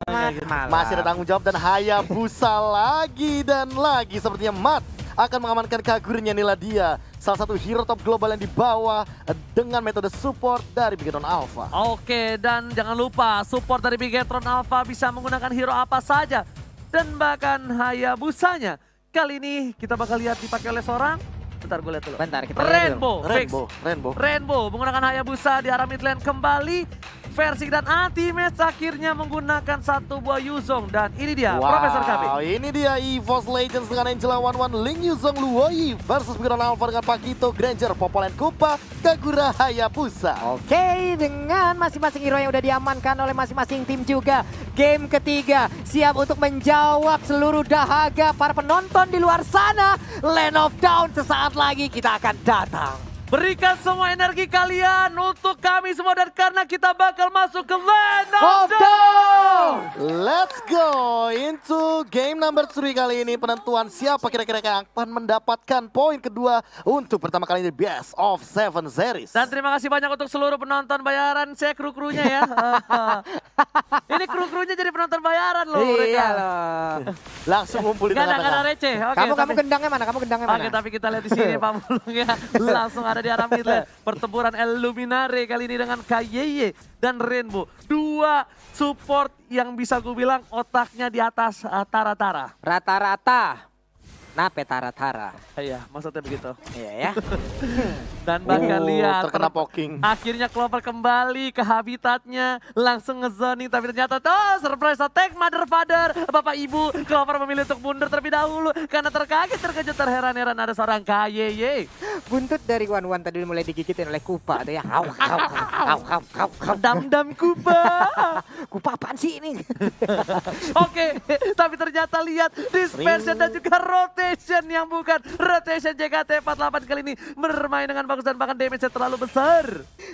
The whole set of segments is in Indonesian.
Masih ada tanggung jawab dan Hayabusa lagi dan lagi. Sepertinya Matt akan mengamankan Kagurinya Niladia. Salah satu hero top global yang dibawa dengan metode support dari Bigetron Alpha. Oke, dan jangan lupa support dari Bigetron Alpha bisa menggunakan hero apa saja. Dan bahkan Hayabusanya kali ini kita bakal lihat dipakai oleh seorang. Bentar gue lihat dulu. Bentar, kita lihat dulu. Rainbow. Menggunakan Hayabusa di arah mid lane kembali. Versik dan Anti-Match akhirnya menggunakan satu buah Yuzong. Dan ini dia, Profesor KB. Ini dia EVOS Legends dengan Angela 11, Ling Yuzong Luoyi versus Bigetron Alpha dengan Pakito, Granger, Popolen Kupa, Kagura, Hayabusa. Oke, dengan masing-masing hero yang udah diamankan oleh masing-masing tim juga. Game ketiga siap untuk menjawab seluruh dahaga para penonton di luar sana. Land of Dawn sesaat lagi kita akan datang. Berikan semua energi kalian untuk kami semua dan karena kita bakal masuk ke Land of Dawn. Let's go into game number 3 kali ini. Penentuan siapa kira-kira yang akan mendapatkan poin kedua untuk pertama kali di Best of 7 Series. Dan terima kasih banyak untuk seluruh penonton bayaran. Saya kru-krunya ya. Ini kru-krunya jadi penonton bayaran loh mereka. Iya loh. Langsung ngumpul di Gak ada tengah-tengah. receh. Oke, Kamu gendangnya mana? Oke, tapi kita lihat di sini Pak Mulung ya. Langsung ada di arah mid lane. Pertempuran Illuminare kali ini dengan Kayeye dan Rainbow. Dua support yang bisa gue bilang otaknya di atas Tara-Tara. Rata-rata. Nape Tara-Tara. Iya, maksudnya begitu. Iya ya. Dan bahkan lihat terkena poking. akhirnya Clover kembali ke habitatnya, langsung ngezoning tapi ternyata surprise attack mother father. Bapak ibu, Clover memilih untuk mundur terlebih dahulu karena terkejut terheran-heran ada seorang Kayeye. Buntut dari Wan tadi mulai digigitin oleh Kupa tuh ya. Dam Kupa. Kupa apaan sih ini? Oke, tapi ternyata lihat dispersion dan juga rotation yang bukan rotation JKT48 kali ini bermain dengan bagus dan bahkan damage-nya terlalu besar.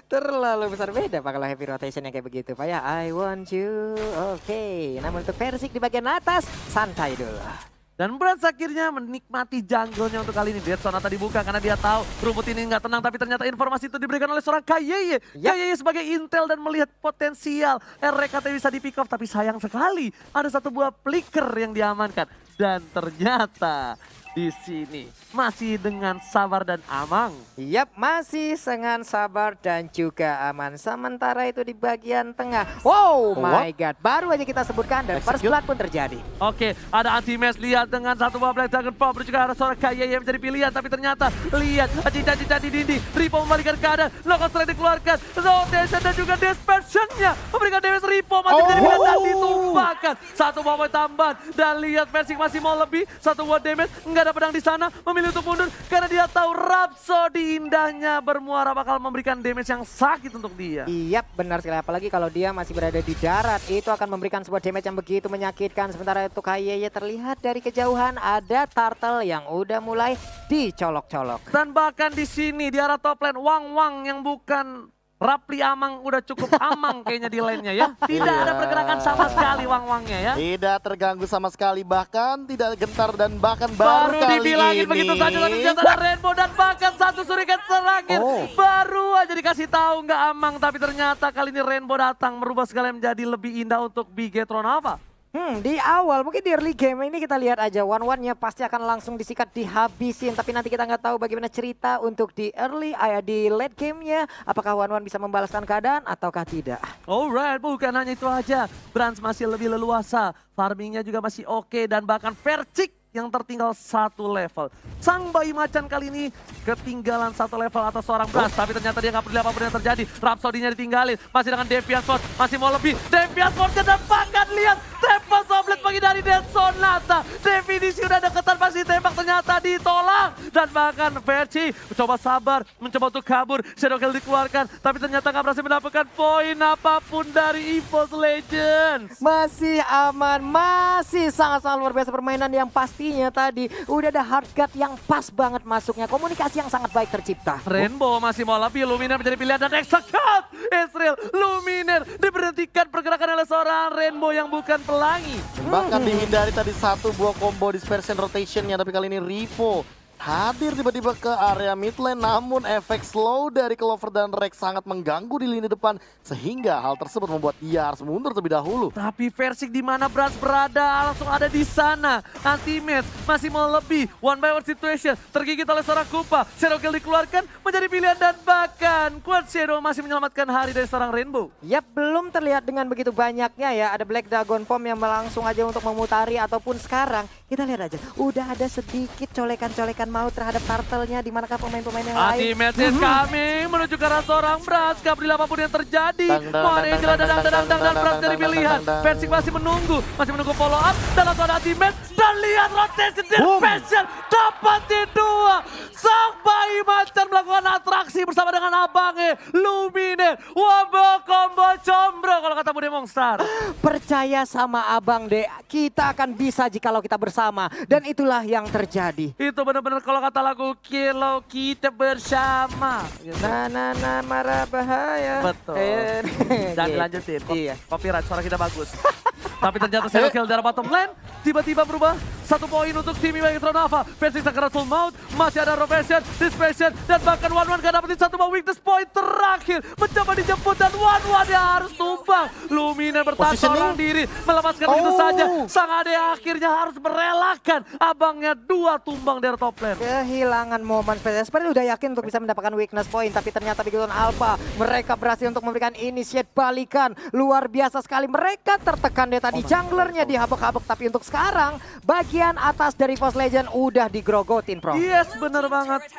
Terlalu besar beda Pak kalau heavy rotation yang kayak begitu Pak ya. I want you. Oke, namun untuk Versik di bagian atas santai dulu. Dan Brans akhirnya menikmati jungle-nya untuk kali ini. Dead Sonata dibuka karena dia tahu rumput ini nggak tenang. Tapi ternyata informasi itu diberikan oleh seorang Kayeye. Kayeye sebagai intel dan melihat potensial RKT bisa di pick off. Tapi sayang sekali ada satu buah flicker yang diamankan. Dan ternyata di sini masih dengan sabar dan amang. Yap, masih dengan sabar dan juga aman. Sementara itu di bagian tengah. Wow, my god. Baru aja kita sebutkan dan first blood pun terjadi. Oke, ada Anti-Match lihat dengan satu buah Black Dragon Pop. Juga ada seorang Kayeye yang menjadi pilihan. Tapi ternyata lihat cincang-cincang di dinding. Ripo membalikan keadaan. Knockout Strike dikeluarkan. Rotation dan juga dispersion-nya memberikan damage. Ripo masih menjadi pilihan dan ditumbangkan. Satu buah poin tambahan. Dan lihat Versik masih mau lebih. Satu buah damage. Nggak ada pedang di sana. Memilih untuk mundur. Karena dia tahu Rhapsody indahnya bermuara bakal memberikan damage yang sakit untuk dia. Iya, benar sekali. Apalagi kalau dia masih berada di darat. Itu akan memberikan sebuah damage yang begitu menyakitkan. Sementara itu Kayeye terlihat dari kejauhan ada turtle yang udah mulai dicolok-colok. Dan bahkan di sini di arah top lane Wang yang bukan Rapli Amang udah cukup amang kayaknya di lane-nya ya. Tidak ada pergerakan sama sekali Wang-nya ya. Tidak terganggu sama sekali, bahkan tidak gentar dan bahkan baru kali dibilangin ini. begitu saja tapi ternyata ada Rainbow dan bahkan satu surikan terakhir. Baru aja dikasih tahu nggak amang tapi ternyata kali ini Rainbow datang merubah segala menjadi lebih indah untuk Bigetron Alpha. Di awal mungkin di early game ini kita lihat aja one-one-nya pasti akan langsung disikat dihabisin. Tapi nanti kita nggak tahu bagaimana cerita untuk di early, di late game-nya. Apakah one-one bisa membalaskan keadaan ataukah tidak? Alright, bukan hanya itu aja. Brans masih lebih leluasa, farmingnya juga masih oke dan bahkan Versik yang tertinggal satu level. Sang bayi macan kali ini ketinggalan satu level atas seorang Brans. Tapi ternyata dia nggak peduli apapun yang terjadi. Rhapsody-nya ditinggalin. Masih dengan Deviant Sword. Masih mau lebih. Deviant Sword-nya dapatkan. Lihat. Tembak Soblet bagi dari Dead Sonata. Definisi udah deketan pasti tembak ternyata ditolak. Dan bahkan Verci mencoba sabar. Mencoba untuk kabur. Shadow Kill dikeluarkan. Tapi ternyata nggak berhasil mendapatkan poin apapun dari EVOS Legends. Masih aman. Masih sangat-sangat luar biasa permainan yang pastinya tadi. Udah ada hard guard yang pas banget masuknya. Komunikasi yang sangat baik tercipta. Rainbow masih mau lebih. Luminaire menjadi pilihan dan execute. Israel Luminaire diberhentikan pergerakan oleh seorang Rainbow yang bukan pelangi. Bahkan dihindari tadi satu buah combo dispersion rotationnya, tapi kali ini Rivo hadir tiba-tiba ke area mid lane, namun efek slow dari Clover dan Rex sangat mengganggu di lini depan sehingga hal tersebut membuat ia harus mundur terlebih dahulu. Tapi Versik di mana Brans berada langsung ada di sana. Anti-match masih mau lebih. One by one situation tergigit oleh seorang Kupa. Shadow Kill dikeluarkan menjadi pilihan dan bahkan Quad Shadow masih menyelamatkan hari dari seorang Rainbow. Yap, belum terlihat dengan begitu banyaknya ya. Ada Black Dragon Form yang langsung aja untuk memutari ataupun sekarang. Kita lihat aja, udah ada sedikit colekan-colekan maut terhadap turtle-nya. Di manakah pemain-pemain yang lain? Anti-match is coming menuju ke arah seorang Brans. Gak peduli apapun yang terjadi. Mohon Angela dan Brans dari pilihan. Versik masih menunggu follow up. Dan langsung ada anti-match. Dan lihat rotation special dapatin 2. Sang bayi macan melakukan atraksi bersama dengan abangnya Lumine. Wombo combo combro kalau kata Bude Monster. Percaya sama Abang Dek, kita akan bisa jikalau kita bersama. Dan itulah yang terjadi. Itu benar-benar kalau kata lagu Kalau Kita Bersama. Na marah bahaya. Betul. Dan dilanjutin. Iya. Copyright suara kita bagus. Tapi ternyata Shadow Kill dari bottom lane tiba-tiba berubah 1 poin untuk tim Nova. Versi Sakaratul Maut, masih ada Rotation, Dispersion, dan bahkan One gak dapetin 1 buah weakness point terakhir. Mencoba dijemput dan One dia harus tumbang. Lumina bertahan seorang diri, melepaskan begitu saja. Sang Ade akhirnya harus merelakan abangnya 2 tumbang dari top lane. Kehilangan momen spesial. Seperti udah yakin untuk bisa mendapatkan weakness point, tapi ternyata Bigoton Alpha mereka berhasil untuk memberikan initiate balikan. Luar biasa sekali. Mereka tertekan dari tadi junglernya dihabek-habek, tapi untuk sekarang bagian atas dari Force Legend udah digrogotin, Bro. Yes, bener banget.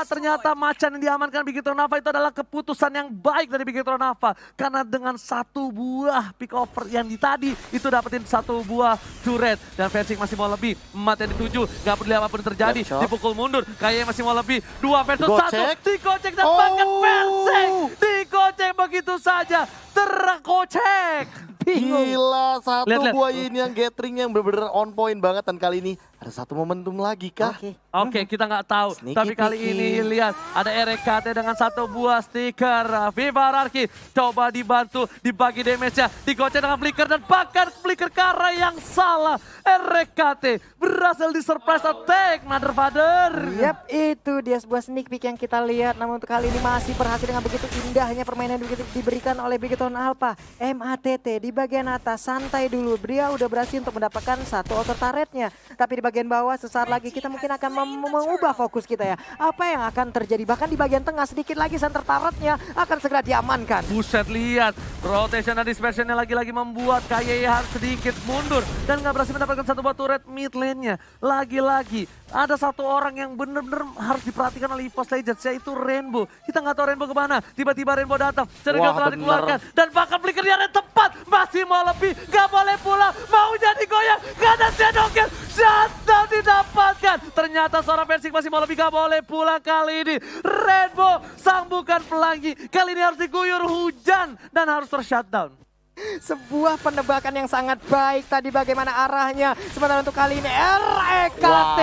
Ternyata macan yang diamankan Bigetron Nava itu adalah keputusan yang baik dari Bigetron Nava. Karena dengan 1 buah pick over yang di tadi, itu dapetin 1 buah turret. Dan Versik masih mau lebih. Mati yang dituju, gak peduli apapun terjadi. Dipukul mundur, kayaknya masih mau lebih. 2 versus 1, digocek dan bahkan Versik digocek begitu saja. Terkocek. Gila, 1 buah ini yang gathering yang bener-bener on point banget. Dan kali ini ada 1 momentum lagi kah? Oke, kita nggak tahu. Tapi kali ini lihat ada RKT dengan 1 buah stiker. Viva Rarki coba dibantu, dibagi damage-nya, digocek dengan flicker dan bahkan flicker ke arah yang salah. RKT berhasil di surprise attack, Mother Father. Yap, itu dia sebuah sneak peek yang kita lihat. Namun untuk kali ini masih berhasil dengan begitu indahnya permainan diberikan oleh Bigetron Alpha. MATT di bagian atas santai dulu. Bria udah berhasil untuk mendapatkan 1 auto turretnya. Tapi di bagian bawah sesaat lagi kita mungkin akan mengubah fokus kita ya. Apa yang akan terjadi? Bahkan di bagian tengah sedikit lagi center turretnya akan segera diamankan. Buset, lihat rotation dan dispersionnya lagi-lagi membuat KYE harus sedikit mundur dan nggak berhasil mendapatkan 1 buah turret mid lane-nya. Lagi-lagi ada 1 orang yang benar-benar harus diperhatikan oleh EVOS Legends, yaitu Rainbow. Kita nggak tahu Rainbow kemana. Tiba-tiba Rainbow datang, Cerigel telah dikeluarkan dan bahkan flicker di area tepat. Masih mau lebih, nggak boleh pulang, mau jadi goyang, nggak ada Shadow Kill. Shutdown didapatkan. Ternyata seorang Versik masih mau lebih, gak boleh pulang kali ini. Rainbow sang bukan pelangi, kali ini harus diguyur hujan dan harus ter-shutdown. Sebuah penebakan yang sangat baik tadi bagaimana arahnya. Sementara untuk kali ini RKT,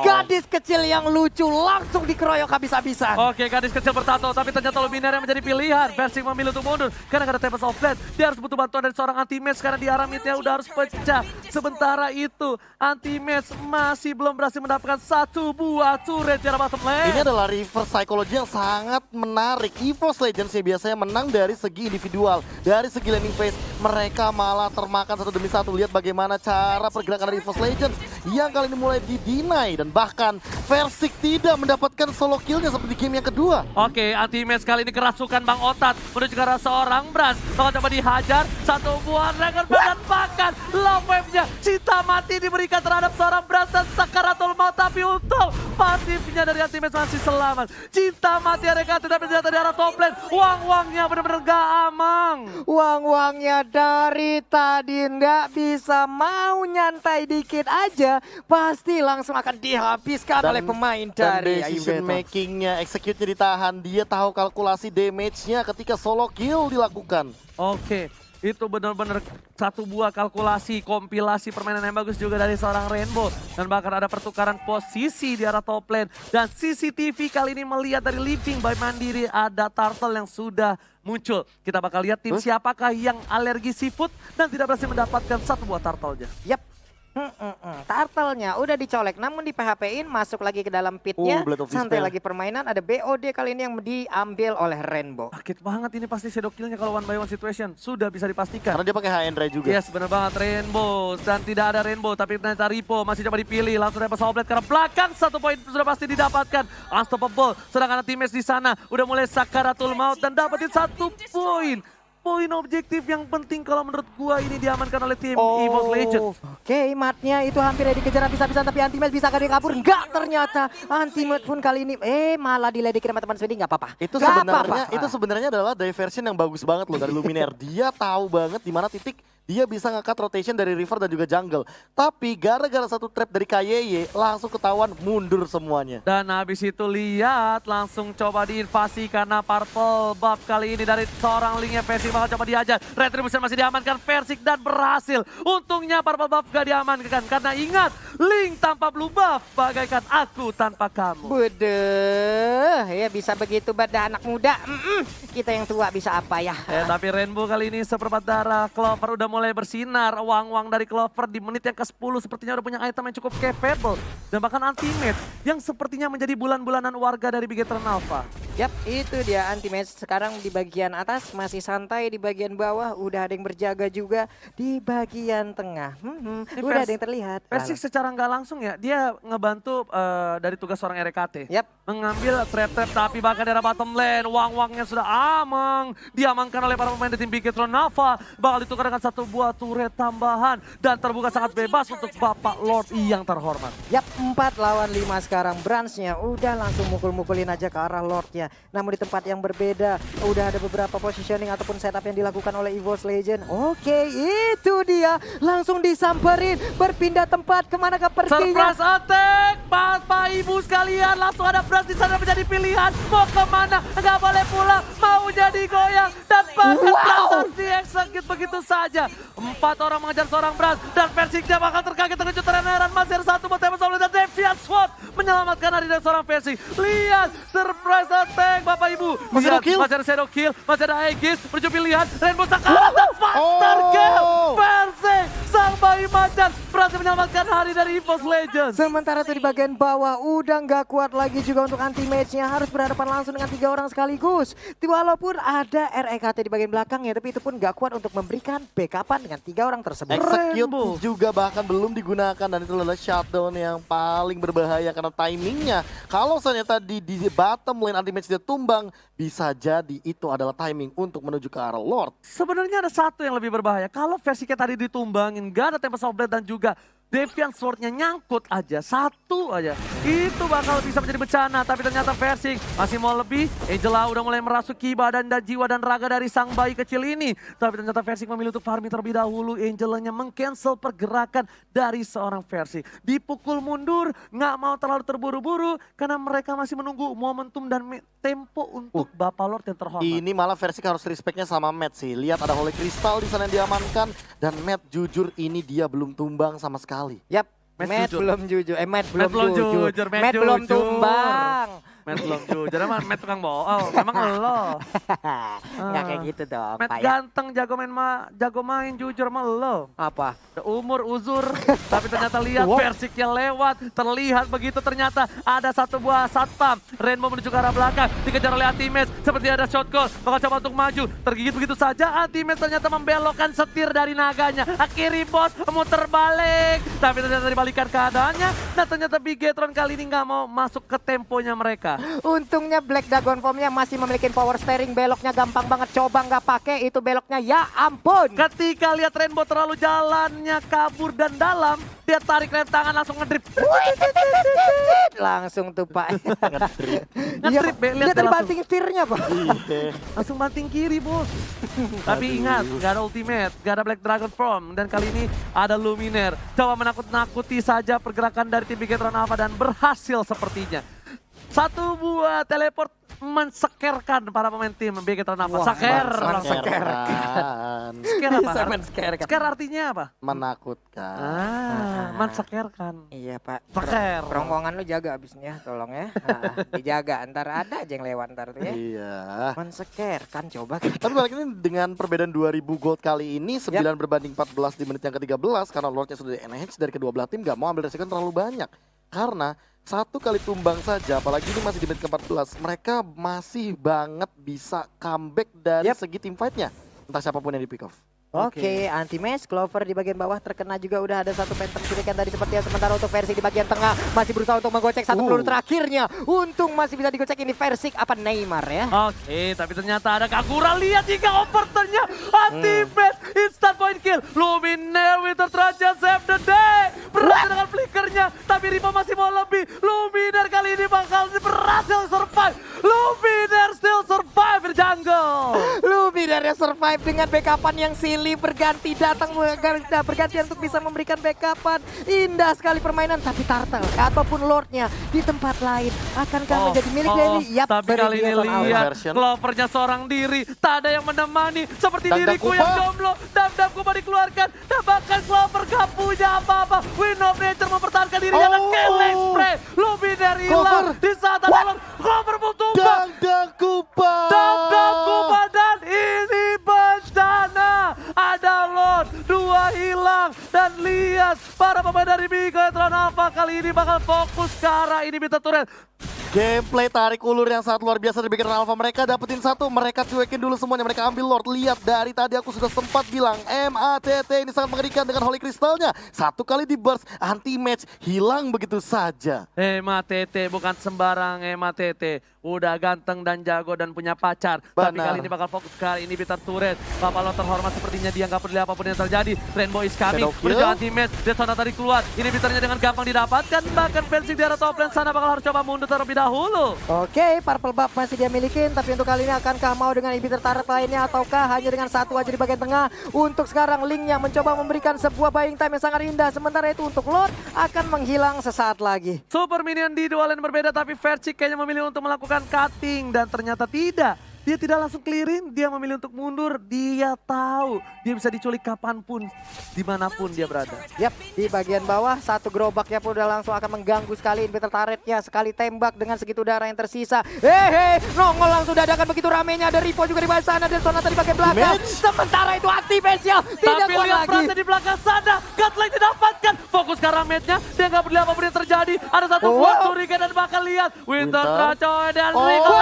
gadis kecil yang lucu langsung dikeroyok habis-habisan. Oke, gadis kecil bertato, tapi ternyata Luminaire yang menjadi pilihan. Versik memilih untuk mundur karena gak ada Tempest of Blade. Dia harus butuh bantuan dari seorang anti-match karena di arah midnya udah harus pecah. Sementara itu anti-match masih belum berhasil mendapatkan 1 buah turret di arah bottom lane. Ini adalah reverse psychology yang sangat menarik. EVOS Legends ya biasanya menang dari segi individual, dari segi laning phase. Mereka malah termakan 1 demi 1. Lihat bagaimana cara pergerakan dari EVOS Legends yang kali ini mulai didinai. Dan bahkan Versik tidak mendapatkan solo killnya seperti game yang kedua. Oke, anti-match kali ini kerasukan Bang Otat menuju ke arah seorang Brans. Bakal coba dihajar, 1 buah Dragon Ball dan bahkan love wave-nya. Cinta mati diberikan terhadap seorang Brans dan Sakaratul Maut. Tapi untung pasifnya dari anti-match masih selamat. Cinta mati RKT tapi ternyata di arah top lane. Uang-uangnya benar-benar gak amang. Uang-uangnya dari tadi nggak bisa, mau nyantai dikit aja pasti langsung akan dihabiskan oleh pemain dari decision makingnya, execute-nya ditahan. Dia tahu kalkulasi damage-nya ketika solo kill dilakukan. Oke, itu benar-benar 1 buah kalkulasi, kompilasi permainan yang bagus juga dari seorang Rainbow. Dan bahkan ada pertukaran posisi di arah top lane. Dan CCTV kali ini melihat dari Living by Mandiri ada Turtle yang sudah muncul. Kita bakal lihat tim siapakah yang alergi seafood dan tidak berhasil mendapatkan 1 buah turtle-nya. Yap. Turtle-nya udah dicolek, namun di PHP-in masuk lagi ke dalam pitnya. Blade of Santai Despair. lagi permainan, ada BOD kali ini yang diambil oleh Rainbow. Sakit banget ini pasti shadow kill-nya kalau 1 by 1 situation. Sudah bisa dipastikan. Karena dia pakai high end ray juga. Yes, bener banget Rainbow. Dan tidak ada Rainbow, tapi ternyata Ripo masih coba dipilih. Langsung dapat Soulblade karena belakang 1 poin sudah pasti didapatkan. Unstoppable, sedangkan teammates di sana udah mulai sakaratul maut dan dapetin 1 poin. Poin objektif yang penting kalau menurut gua ini diamankan oleh tim EVOS Legends. Oke, matnya itu hampir dikejar habis-habisan, tapi Anti-Match bisa dia kabur. Enggak, ternyata Anti-Match pun kali ini malah diledekin sama teman Swedi. Enggak apa-apa. Itu sebenarnya adalah diversion yang bagus banget loh dari Luminaire. Dia tahu banget di mana titik dia bisa nge-cut rotation dari river dan juga jungle. Tapi gara-gara 1 trap dari KYY langsung ketahuan mundur semuanya. Dan habis itu lihat langsung coba diinvasi karena Purple Buff kali ini dari seorang linknya Versik bakal coba diajar. Retribution masih diamankan Versik dan berhasil. Untungnya Purple Buff gak diamankan karena ingat Link tanpa blue buff bagaikan aku tanpa kamu. Budeh, ya bisa begitu pada anak muda. Kita yang tua bisa apa ya? Tapi Rainbow kali ini seperempat darah. Clover udah mulai bersinar. Wang-wang dari Clover di menit yang ke-10 sepertinya udah punya item yang cukup capable. Dan bahkan Anti-Match yang sepertinya menjadi bulan-bulanan warga dari Bigetron Alpha. Yap, itu dia Anti-Match sekarang di bagian atas masih santai, di bagian bawah udah ada yang berjaga juga, di bagian tengah. Udah ada yang terlihat. Versik secara nggak langsung ya, dia ngebantu dari tugas seorang RKT. Yap. Mengambil trap-trap tapi bahkan dari bottom lane, Wang-wangnya sudah diamankan oleh para pemain di tim Bigetron Alpha. Bakal ditukar dengan 1 buah turret tambahan dan terbuka sangat bebas untuk Bapak Lord yang terhormat. Yap, 4 lawan 5 sekarang. Branch-nya udah langsung mukul-mukulin aja ke arah Lord-nya. Namun di tempat yang berbeda, udah ada beberapa positioning ataupun setup yang dilakukan oleh EVOS Legend. Oke, itu dia. Langsung disamperin, berpindah tempat kemana ke perginya. Surprise attack, Bapak Ibu sekalian, langsung ada Branch di sana menjadi pilihan. Mau kemana? Nggak boleh pulang, mau jadi goyang. Dan bahkan Branch harus dieksekut begitu saja. 4 orang mengejar seorang Branch dan Versiknya bakal terkaget terkejut terheran. Masih ada 1 buat Tembak dan Deviant Sword menyelamatkan hari dari seorang Versik. Lihat, surprise attack Bapak Ibu. Masih ada kill. Masih ada shadow kill, masih ada Aegis menuju pilihan. Rainbow Sakara dan Faster Kill. Versik, sang bayi macan berhasil menyelamatkan hari dari EVOS Legends. Sementara itu di bagian bawah udah nggak kuat lagi juga untuk Anti-Match-nya, harus berhadapan langsung dengan 3 orang sekaligus. Walaupun ada REKT di bagian belakangnya, tapi itu pun nggak kuat untuk memberikan backupan dengan 3 orang tersebut. Execute juga bahkan belum digunakan dan itu adalah shutdown yang paling berbahaya karena timingnya. Kalau ternyata di bottom lane Anti-Match dia tumbang, bisa jadi itu adalah timing untuk menuju ke arah Lord. Sebenarnya ada satu yang lebih berbahaya. Kalau Versiknya tadi ditumbangin, gak ada Tempest of Blade dan juga Deviant Sword-nya nyangkut aja, 1 aja. Itu bakal bisa menjadi bencana, tapi ternyata Versik masih mau lebih. Angela udah mulai merasuki badan dan jiwa dan raga dari sang bayi kecil ini. Tapi ternyata Versik memilih untuk farming terlebih dahulu. Angelanya meng-cancel pergerakan dari seorang Versik. Dipukul mundur, nggak mau terlalu terburu-buru karena mereka masih menunggu momentum dan tempo untuk Bapak Lord yang terhormat. Ini malah Versik harus respectnya sama Matt sih. Lihat ada Holy Crystal di sana yang diamankan dan Matt jujur ini dia belum tumbang sama sekali. Yap, Matt Matt jujur. belum jujur. Matt Matt belum jujur. Matt Matt belum jujur. tumbang. Matt belum jujur, emang Matt tukang bohong, emang lo. Nggak kayak gitu dong, Matt Pak ya. ganteng, jago main jujur sama lo. Apa? Udah umur uzur, tapi ternyata lihat Versiknya lewat. Terlihat begitu ternyata ada 1 buah satpam. Rainbow menuju ke arah belakang, dikejar oleh Anti-Match. Seperti ada shot call, bakal coba untuk maju. Tergigit begitu saja, Anti-Match ternyata membelokkan setir dari naganya. Akhiri bot, muter balik. Tapi ternyata dibalikan keadaannya. Nah ternyata Bigetron kali ini nggak mau masuk ke temponya mereka. Untungnya Black Dragon Form-nya masih memiliki power steering, beloknya gampang banget, coba nggak pakai itu beloknya, ya ampun. Ketika lihat Rainbow terlalu jalannya kabur dan dalam, dia tarik rem tangan langsung ngedrip. Langsung tuh Pak. Ngedrip, Be, lihat Lihat dari langsung. banting setirnya Pak. Langsung banting kiri bos. Tapi ingat, gak ada ultimate, gak ada Black Dragon Form. Dan kali ini ada Luminaire. Coba menakut-nakuti saja pergerakan dari tim Bigetron Alpha dan berhasil sepertinya. 1 buah teleport mensekerkan para pemain tim BG Ternapa. Wah, Seker. Mensekerkan. Seker apa? Mensekerkan. Seker artinya apa? Menakutkan. mensekerkan. Iya Pak. Seker. Rongkongan lu jaga abisnya, tolong ya. Dijaga, ntar ada aja yang lewat ntar tuh ya. Iya. Mensekerkan coba. Tapi balik ini dengan perbedaan 2000 gold kali ini 9 berbanding 14 di menit yang ke-13 karena Lordnya sudah di-enhance dari kedua belah tim gak mau ambil resiko terlalu banyak. Karena satu kali tumbang saja, apalagi ini masih di menit ke-14, mereka masih banget bisa comeback dari segi team fight-nya. Entah siapapun yang di pick off. Oke, anti-match, Clover di bagian bawah terkena juga, udah ada satu phantom shuriken tadi seperti yang sementara untuk Versik di bagian tengah masih berusaha untuk menggocek satu peluru terakhirnya. Untung masih bisa digocek ini Versik apa Neymar ya. Oke, tapi ternyata ada Kagura, lihat jika overturnnya anti-match, instant point kill. Luminaire Winter Trajan save the day. Berhasil dengan flickernya, tapi Ripo masih mau lebih. Luminaire kali ini bakal berhasil survive. Luminaire still survive di jungle. Luminaire survive dengan backupan yang silih berganti datang berganti untuk bisa memberikan backupan. Indah sekali permainan, tapi Turtle ataupun Lordnya di tempat lain akankah menjadi milik Dewi? Yap, tapi kali ini lihat Clovernya seorang diri, tak ada yang menemani seperti diriku yang jomblo. Dam-dam Kuba dikeluarkan dan bahkan Clover gak punya apa-apa. Wind of Nature mempertahankan dirinya dan killing spray. Luminaire hilang di saat ada Lord. Clover mau tumbang. Dam-dam Kuba. Dam-dam Kuba dan ini bencana. Ada Lord, dua hilang, dan lihat para pemain dari BG Ternapa kali ini bakal fokus ke arah ini Bita Turret. Gameplay tarik ulur yang sangat luar biasa dari BG Ternapa. Mereka dapetin satu, mereka cuekin dulu semuanya, mereka ambil Lord. Lihat dari tadi aku sudah sempat bilang MATT ini sangat mengerikan dengan Holy Crystalnya. Satu kali di burst, anti-match, hilang begitu saja. MATT bukan sembarang MATT. Udah ganteng dan jago dan punya pacar. Tapi kali ini bakal fokus kali ini Bita Turret. Bapak Lord terhormat sepertinya dia nggak peduli apapun yang terjadi. Rainbow is coming, menuju anti-match. Desana tadi keluar, ini Bitarnya dengan gampang didapatkan. Bahkan Versik di arah top lane sana bakal harus coba mundur terlebih dahulu. Oke, Purple Buff masih dia milikin, tapi untuk kali ini akankah mau dengan inhibitor turret lainnya ataukah hanya dengan satu aja di bagian tengah? Untuk sekarang Link yang mencoba memberikan sebuah buying time yang sangat indah. Sementara itu untuk Lord akan menghilang sesaat lagi. Super minion di dua lane berbeda, tapi Versik kayaknya memilih untuk melakukan cutting dan ternyata tidak. Dia tidak langsung clearin, dia memilih untuk mundur. Dia tahu dia bisa diculik kapanpun, dimanapun dia berada. Yap, di bagian bawah satu gerobaknya pun udah langsung akan mengganggu sekali inhibitor turretnya. Sekali tembak dengan segitu darah yang tersisa. Nongol langsung dadakan begitu ramenya. Ada Ripo juga di bawah sana, dan Sonata di bagian belakang. Sementara itu anti-match-nya tidak tapi kuat lihat lagi. Prasa di belakang sana, Godlike didapatkan. Fokus ke arah match-nya, dia nggak peduli apapun yang terjadi. Ada satu buah curiga dan bakal lihat Winter Tracoy dan Rico.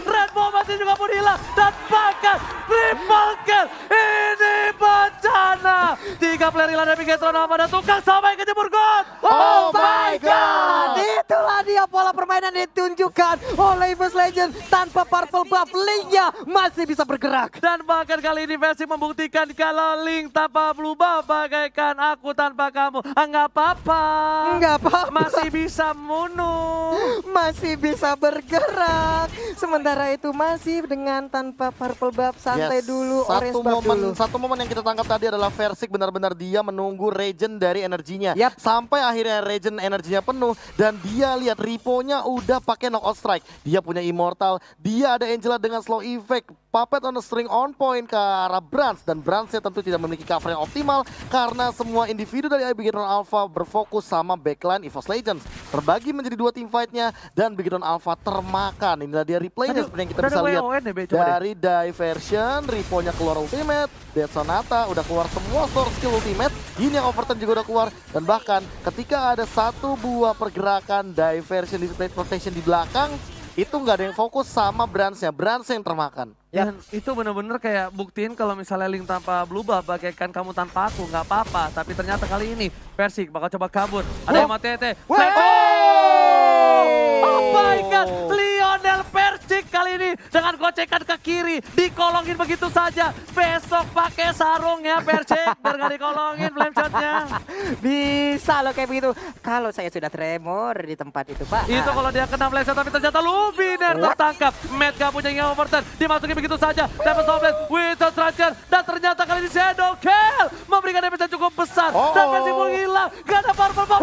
Rainbow masih juga pun hilang dan bahkan triple kill. Ini bencana. 3 player hilang dari BG Ternapa dan tukang sampai kejebur God. Oh my God! Itulah dia pola permainan yang ditunjukkan oleh Evos Legend. Tanpa Purple Buff, Link-nya masih bisa bergerak. Dan bahkan kali ini Versik membuktikan kalau Link tanpa Blue Buff bagaikan aku tanpa kamu. Enggak apa-apa. Enggak apa-apa. Masih bisa munuh. Masih bisa bergerak. Sementara itu masih dengan tanpa Purple Buff, santai dulu, Orange Buff dulu. Satu momen yang kita tangkap tadi adalah Versik benar-benar dia menunggu regen dari energinya. Yap. Sampai akhirnya regen energinya penuh dan dia lihat Ripo-nya udah pakai knockout strike. Dia punya Immortal, dia ada Angela dengan slow effect. Puppet on the string on point ke arah Brans, dan Bransnya tentu tidak memiliki cover yang optimal karena semua individu dari Bigetron Alpha berfokus sama backline EVOS Legends. Terbagi menjadi dua tim fight-nya dan Bigetron Alpha termakan. Inilah dia replaynya seperti yang kita bisa lihat dari Diversion, Ripo-nya keluar ultimate, Dead Sonata udah keluar semua source skill ultimate, ini yang overturn juga udah keluar, dan bahkan ketika ada satu buah pergerakan Diversion di plate protection di belakang, itu nggak ada yang fokus sama Bransnya yang termakan. Dan itu bener-bener kayak buktiin kalau misalnya Link tanpa Blue Buff bagaikan kamu tanpa aku, nggak apa-apa. Tapi ternyata kali ini Versik bakal coba kabur. Ada MATT. Oh my God, Lionel Versik kali ini dengan gocekan ke kiri, dikolongin begitu saja. Besok pakai sarung ya Versik, biar gak dikolongin flame shotnya. Bisa loh kayak begitu. Kalau saya sudah tremor di tempat itu, Pak. Itu kalau dia kena flame shot, tapi ternyata Luminaire tertangkap. Matt gak punya yang overturn, dimasukin begitu saja. Dapat Softblade, Winter Tracker, dan ternyata kali ini Shadow Kill memberikan damage yang cukup besar. Dan Versik pun hilang, gak ada Purple Buff.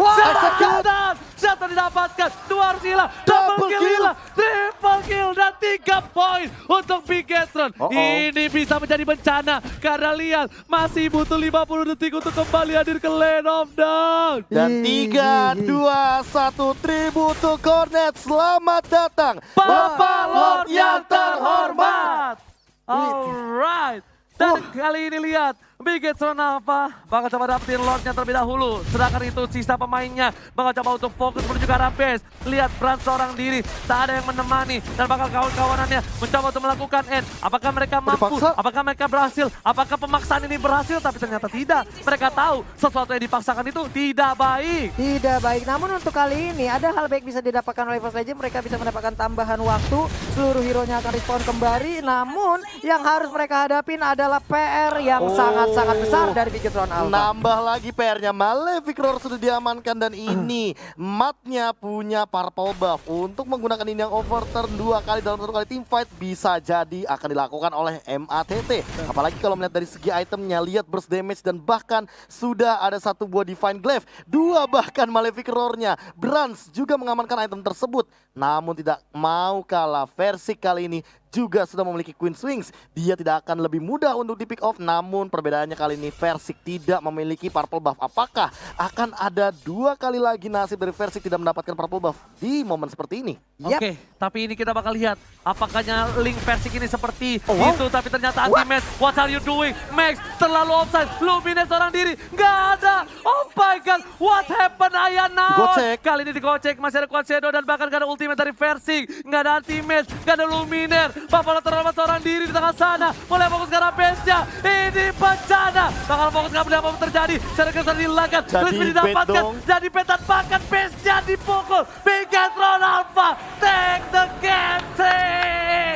jatuh didapatkan. Dua harus hilang, double kill hilang, triple kill dan 3 poin untuk Bigetron. Ini bisa menjadi bencana karena lihat masih butuh 50 detik untuk kembali hadir ke Land of Dawn. Dan 3, 2, 1 tribute to Cornet. Selamat datang Bapak Lord yang terhormat. Alright. Dan kali ini lihat Bigetron Alpha bakal coba dapetin Lordnya terlebih dahulu. Sedangkan itu sisa pemainnya bakal coba untuk fokus menuju ke arah base. Lihat Brand seorang diri, tak ada yang menemani. Dan bakal kawan-kawanannya mencoba untuk melakukan end. Apakah mereka mampu? Dipaksa. Apakah mereka berhasil? Apakah pemaksaan ini berhasil? Tapi ternyata tidak. Mereka tahu sesuatu yang dipaksakan itu tidak baik. Tidak baik, namun untuk kali ini ada hal baik bisa didapatkan oleh First Legend. Mereka bisa mendapatkan tambahan waktu, seluruh hero-nya akan respawn kembali. Namun yang harus mereka hadapin adalah PR yang sangat besar dari Bigetron Alpha. Nambah lagi PR-nya, Malefic Roar sudah diamankan dan ini Matnya punya purple buff untuk menggunakan ini yang overturn 2 kali dalam 1 kali teamfight bisa jadi akan dilakukan oleh MATT. Apalagi kalau melihat dari segi itemnya, lihat burst damage dan bahkan sudah ada 1 buah Divine Glaive, 2 bahkan Malefic Roar-nya. Brands juga mengamankan item tersebut, namun tidak mau kalah. Versi kali ini juga sudah memiliki Queen's Wings. Dia tidak akan lebih mudah untuk di pick off, namun perbedaannya kali ini Versik tidak memiliki purple buff. Apakah akan ada 2 kali lagi nasib dari Versik tidak mendapatkan purple buff di momen seperti ini? Oke, tapi ini kita bakal lihat apakahnya Link Versik ini seperti itu, tapi ternyata anti-match. What are you doing? Max terlalu offside, Lumines seorang diri, nggak ada. Oh my god, what happened Ayana? Digocek. Kali ini digocek, masih ada Quad Shadow dan bahkan nggak ada ultimate dari Versik, nggak ada anti-match, nggak ada Luminer. Bapak terlalu seorang diri di tengah sana, mulai fokus ke arah base-nya. Ini bencana, bakal fokus nggak boleh apa-apa terjadi. Secara kesan dihilangkan, terus didapatkan, jadi petan bahkan base-nya dipukul. Bigetron Alpha take the game.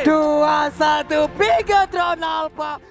2-1 Bigetron Alpha